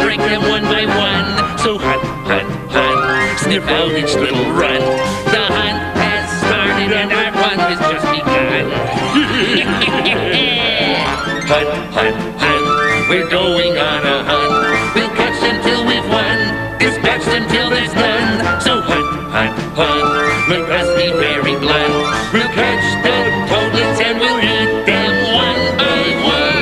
break them one by one. So hunt, hunt, hunt, sniff out each little run. The hunt has started and our fun has just begun. Hunt, hunt, hunt, we're going on a hunt. We'll catch them till we've won, dispatch them till there's none. So hunt, hunt, hunt, look us be very blunt. We'll catch the toadlets and we'll eat them one by one.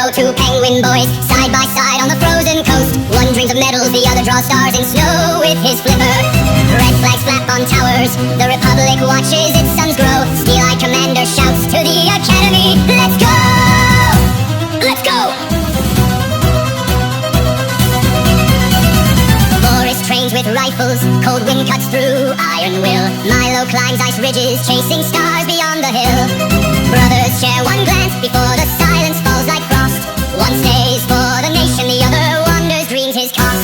Two penguin boys, side by side on the frozen coast. One dreams of medals, the other draws stars in snow with his flipper. Red flags flap on towers, the Republic watches its suns grow. Steel-eyed commander shouts to the Academy, let's go! Let's go! Boris trains with rifles, cold wind cuts through iron will. Milo climbs ice ridges, chasing stars beyond the hill. Brothers share one glance before the silence falls like frost. One stays for the nation, the other wanders, dreams his cost.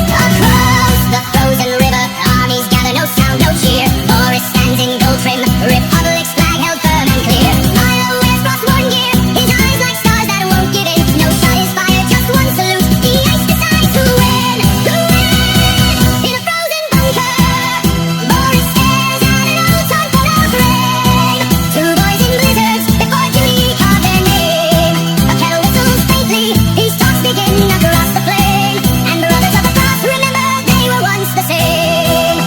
Across the frozen river, armies gather, no sound, no cheer. Boris stands in gold trim, Republic's flag held firm and clear. Milo wears frost-worn gear, his eyes like stars that won't give in. No shot is fired, just one salute, the ice decides who win. Who win? In a frozen bunker, Boris stares at an old time photo frame. Two boys in blizzards, before duty carve their name. A kettle whistles faintly, these talks begin across the plain. And brothers of the cross, remember they were once the same.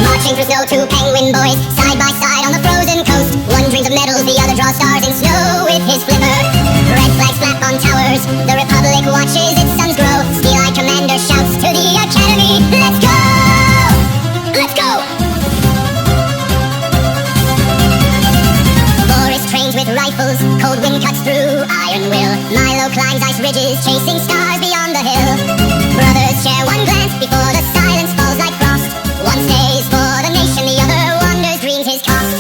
Marching through snow, two penguin boys, side by side on the frozen coast. One dreams of medals, the other draws stars in snow with his flipper. Red flags flap on towers, the Republic watches its suns grow. Steel-eyed commander shouts to the Academy, let's go! Let's go! Boris trains with rifles, cold wind cuts through iron will. Milo climbs ice ridges, chasing stars beyond the hill. Brothers share one glance before the silence falls like frost. One stays for the nation, the other wanders, dreams his cost.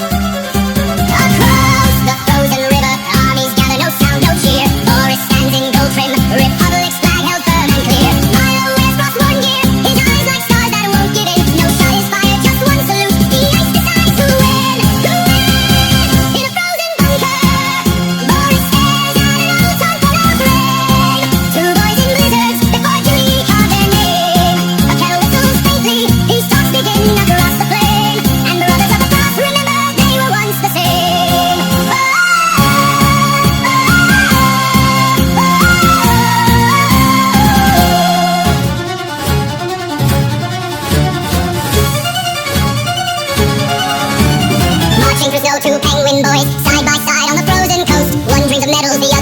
Across the frozen river, armies gather, no sound, no cheer. Boris stands in gold trim, Republic's flag held firm and clear. Milo wears frost-worn gear, his eyes like stars that won't give in. No shot is fired, just one salute, the ice decides who win. Who win? In a frozen bunker, Boris stares at an old time photo frame. Two boys in blizzards, before duty carve their name. A kettle whistles faintly, these talks begin across the plain. And brothers of the cross, remember they were once the same. Marching through snow, two penguin boys, side by side on the frozen coast. One dreams of medals, the other